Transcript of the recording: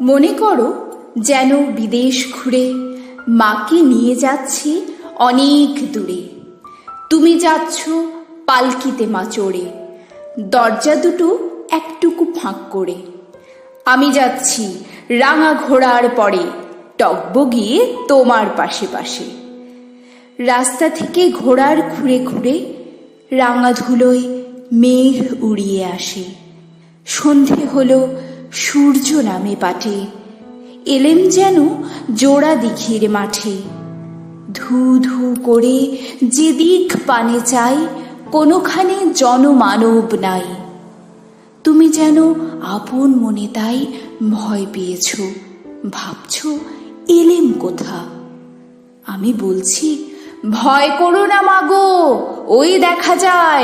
মনে করো যেন বিদেশ ঘুরে মাকে নিয়ে যাচ্ছি অনেক দূরে। তুমি যাচ্ছ পালকিতে মা চড়ে, দরজা দুটো একটুকু ফাঁক করে। আমি যাচ্ছি রাঙা ঘোড়ার পরে, টগবগিয়ে তোমার পাশে পাশে। রাস্তা থেকে ঘোড়ার খুঁড়ে খুঁড়ে রাঙা ধুলোয় মেঘ উড়িয়ে আসে। সন্ধে হলো, সূর্য নামে পাটে, এলেম যেন জোড়া দিঘির মাঠে। ধু ধু করে যেদিক পানে চাই, কোনোখানে জনমানব নাই। তুমি যেন আপন মনে তাই ভয় পেয়েছ, ভাবছ এলেম কোথা। আমি বলছি, ভয় করো না মাগো, ওই দেখা যায়